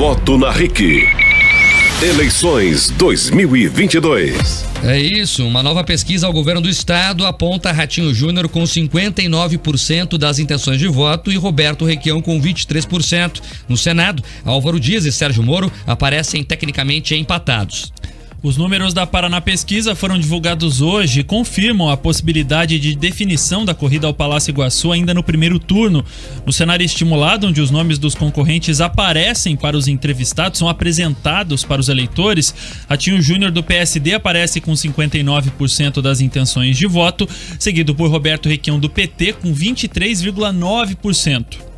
voto na RIC. Eleições 2022. É isso, uma nova pesquisa ao governo do estado aponta Ratinho Júnior com 59% das intenções de voto e Roberto Requião com 23%. No Senado, Álvaro Dias e Sérgio Moro aparecem tecnicamente empatados. Os números da Paraná Pesquisa foram divulgados hoje e confirmam a possibilidade de definição da corrida ao Palácio Iguaçu ainda no primeiro turno. No cenário estimulado, onde os nomes dos concorrentes aparecem para os entrevistados, são apresentados para os eleitores, Ratinho Júnior do PSD aparece com 59% das intenções de voto, seguido por Roberto Requião do PT com 23,9%.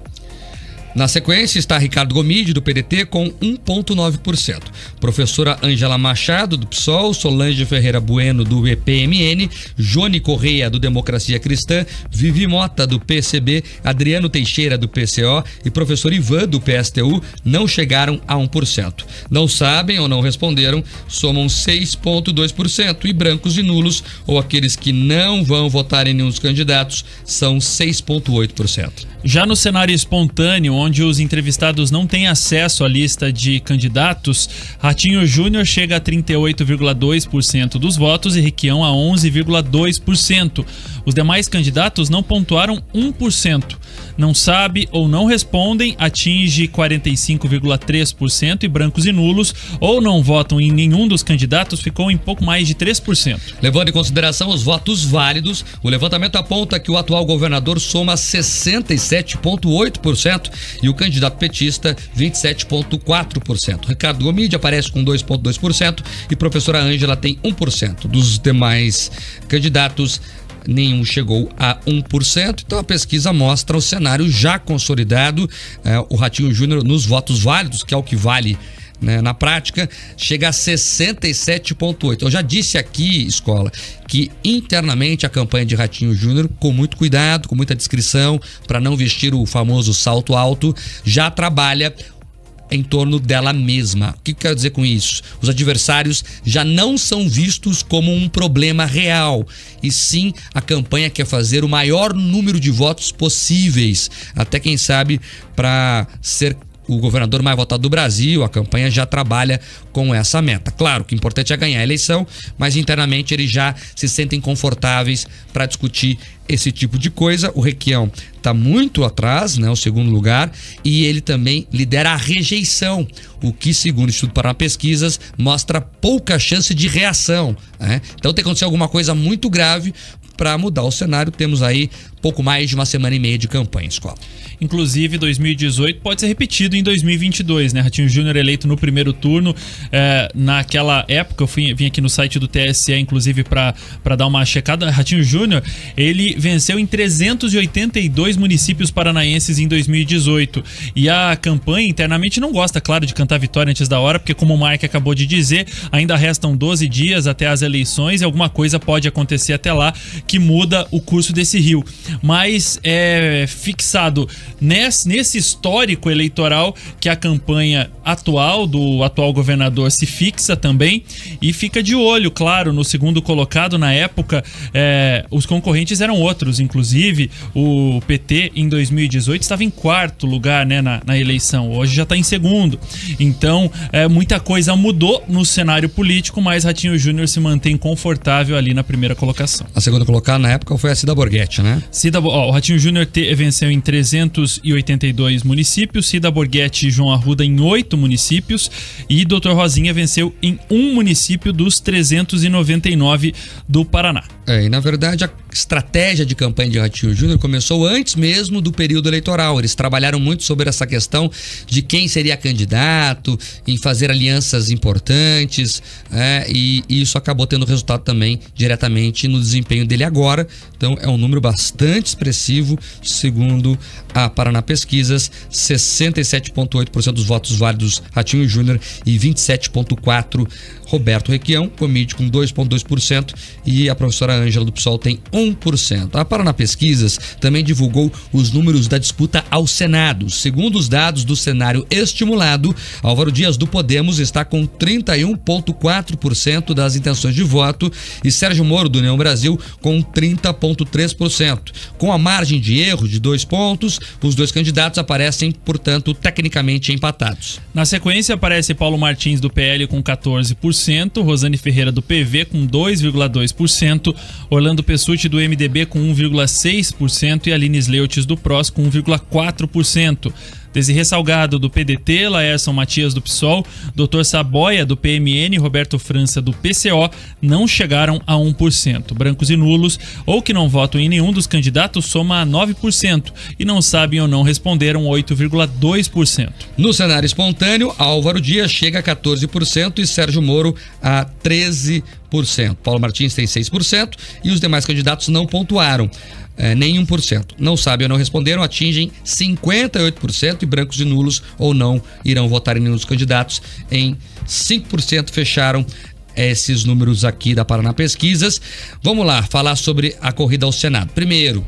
Na sequência está Ricardo Gomide, do PDT, com 1,9%. Professora Ângela Machado, do PSOL, Solange Ferreira Bueno, do EPMN, Jone Correia, do Democracia Cristã, Vivi Mota, do PCB, Adriano Teixeira, do PCO e professor Ivan, do PSTU, não chegaram a 1%. Não sabem ou não responderam, somam 6,2%. E brancos e nulos, ou aqueles que não vão votar em nenhum dos candidatos, são 6,8%. Já no cenário espontâneo, onde os entrevistados não têm acesso à lista de candidatos, Ratinho Júnior chega a 38,2% dos votos e Requião a 11,2%. Os demais candidatos não pontuaram 1%. Não sabe ou não respondem atinge 45,3% e brancos e nulos ou não votam em nenhum dos candidatos ficou em pouco mais de 3%. Levando em consideração os votos válidos, o levantamento aponta que o atual governador soma 67,8% e o candidato petista 27,4%. Ricardo Gomide aparece com 2,2% e professora Ângela tem 1%. Dos demais candidatos, nenhum chegou a 1%. Então a pesquisa mostra o cenário já consolidado. O Ratinho Júnior nos votos válidos, que é o que vale, né, na prática, chega a 67,8%. Eu já disse aqui, escola, que internamente a campanha de Ratinho Júnior, com muito cuidado, com muita discrição, para não vestir o famoso salto alto, já trabalha em torno dela mesma. O que quero dizer com isso? Os adversários já não são vistos como um problema real, e sim a campanha quer fazer o maior número de votos possíveis, até quem sabe para ser o governador mais votado do Brasil. A campanha já trabalha com essa meta. Claro que o importante é ganhar a eleição, mas internamente eles já se sentem confortáveis para discutir esse tipo de coisa. O Requião está muito atrás, né, o segundo lugar, e ele também lidera a rejeição, o que, segundo o Instituto Paraná Pesquisas, mostra pouca chance de reação, né? Então tem que acontecer alguma coisa muito grave para mudar o cenário. Temos aí pouco mais de uma semana e meia de campanha, escola. Inclusive 2018 pode ser repetido em 2022, né? Ratinho Júnior eleito no primeiro turno. Naquela época eu vim aqui no site do TSE, inclusive para dar uma checada. Ratinho Júnior, ele venceu em 382 municípios paranaenses em 2018, e a campanha internamente não gosta, claro, de cantar vitória antes da hora, porque, como o Mike acabou de dizer, ainda restam 12 dias até as eleições e alguma coisa pode acontecer até lá que muda o curso desse rio. Mas é fixado nesse histórico eleitoral que a campanha atual do atual governador se fixa também, e fica de olho, claro, no segundo colocado. Na época, os concorrentes eram outros, inclusive o PT em 2018 estava em quarto lugar, né, na eleição, hoje já está em segundo. Então muita coisa mudou no cenário político, mas Ratinho Júnior se mantém confortável ali na primeira colocação. A segunda colocada na época foi a Cida Borghetti, né? O Ratinho Júnior venceu em 382 municípios, Cida Borghetti e João Arruda em 8 municípios, e Dr. Rosinha venceu em 1 município dos 399 do Paraná. E na verdade a estratégia de campanha de Ratinho Júnior começou antes mesmo do período eleitoral. Eles trabalharam muito sobre essa questão de quem seria candidato, em fazer alianças importantes, e isso acabou tendo resultado também diretamente no desempenho dele agora. Então é um número bastante expressivo, segundo a Paraná Pesquisas, 67,8% dos votos válidos Ratinho Júnior e 27,4% Roberto Requião. Gomide com 2,2% e a professora Ângela do PSOL tem 1%. A Paraná Pesquisas também divulgou os números da disputa ao Senado. Segundo os dados do cenário estimulado, Álvaro Dias do Podemos está com 31,4% das intenções de voto e Sérgio Moro do União Brasil com 30,3%. Com a margem de erro de 2 pontos, os dois candidatos aparecem, portanto, tecnicamente empatados. Na sequência aparece Paulo Martins do PL com 14%, Rosane Ferreira do PV com 2,2%, Orlando Pessutti do MDB com 1,6% e Aline Sleutes do PROS com 1,4%. Desirê Salgado do PDT, Laércio Matias do PSOL, Dr. Saboia do PMN e Roberto França do PCO não chegaram a 1%. Brancos e nulos ou que não votam em nenhum dos candidatos soma a 9% e não sabem ou não responderam 8,2%. No cenário espontâneo, Álvaro Dias chega a 14% e Sérgio Moro a 13%. Paulo Martins tem 6% e os demais candidatos não pontuaram. Nem 1%. Não sabem ou não responderam, atingem 58% e brancos e nulos ou não irão votar em nenhum dos candidatos. Em 5% fecharam esses números aqui da Paraná Pesquisas. Vamos lá, falar sobre a corrida ao Senado. Primeiro,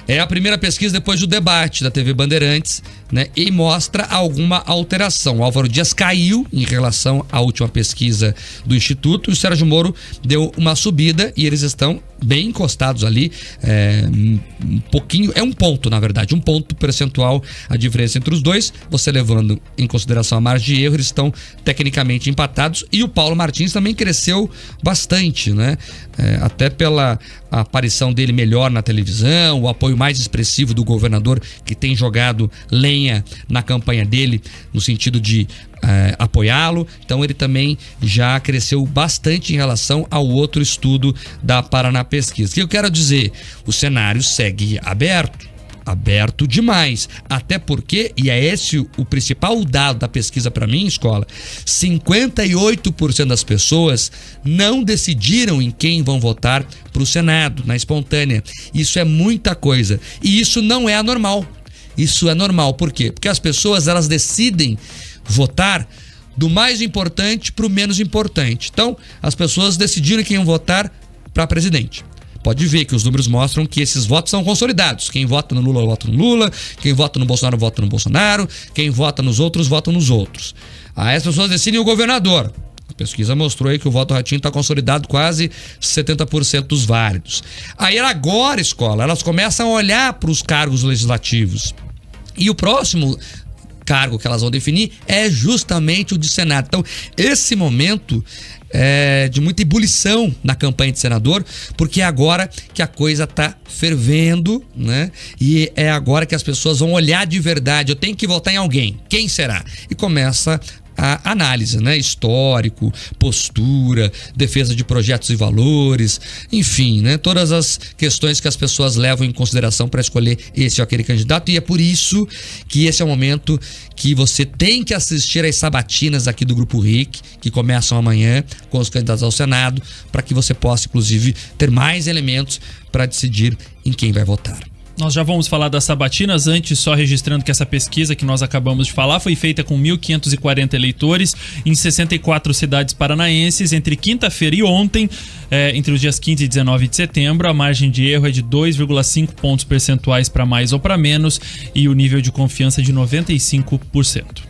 é a primeira pesquisa depois do debate da TV Bandeirantes, né? E mostra alguma alteração. O Álvaro Dias caiu em relação à última pesquisa do Instituto e o Sérgio Moro deu uma subida e eles estão bem encostados ali, um pouquinho, é um ponto na verdade, um ponto percentual a diferença entre os dois, você levando em consideração a margem de erro, eles estão tecnicamente empatados e o Paulo Martins também cresceu bastante, né? Até pela aparição dele melhor na televisão, o apoio mais expressivo do governador que tem jogado lenha na campanha dele no sentido de apoiá-lo, então ele também já cresceu bastante em relação ao outro estudo da Paraná Pesquisa. O que eu quero dizer? O cenário segue aberto demais, até porque, e é esse o principal dado da pesquisa para mim, escola, 58% das pessoas não decidiram em quem vão votar para o Senado, na espontânea. Isso é muita coisa, e isso não é anormal. Isso é normal, por quê? Porque as pessoas, elas decidem votar do mais importante para o menos importante. Então, as pessoas decidiram quem vão votar para presidente. Pode ver que os números mostram que esses votos são consolidados. Quem vota no Lula, vota no Lula. Quem vota no Bolsonaro, vota no Bolsonaro. Quem vota nos outros, vota nos outros. Aí as pessoas decidem o governador. A pesquisa mostrou aí que o voto Ratinho está consolidado quase 70% dos válidos. Aí agora, escola, elas começam a olhar para os cargos legislativos. E o próximo cargo que elas vão definir é justamente o de Senado. Então, esse momento é de muita ebulição na campanha de senador, porque é agora que a coisa tá fervendo, né? E é agora que as pessoas vão olhar de verdade. Eu tenho que votar em alguém. Quem será? E começa a análise, né? Histórico, postura, defesa de projetos e valores, enfim, né? Todas as questões que as pessoas levam em consideração para escolher esse ou aquele candidato, e é por isso que esse é o momento que você tem que assistir às sabatinas aqui do Grupo RIC, que começam amanhã com os candidatos ao Senado, para que você possa, inclusive, ter mais elementos para decidir em quem vai votar. Nós já vamos falar das sabatinas, antes só registrando que essa pesquisa que nós acabamos de falar foi feita com 1.540 eleitores em 64 cidades paranaenses entre quinta-feira e ontem, entre os dias 15 e 19 de setembro. A margem de erro é de 2,5 pontos percentuais para mais ou para menos e o nível de confiança de 95%.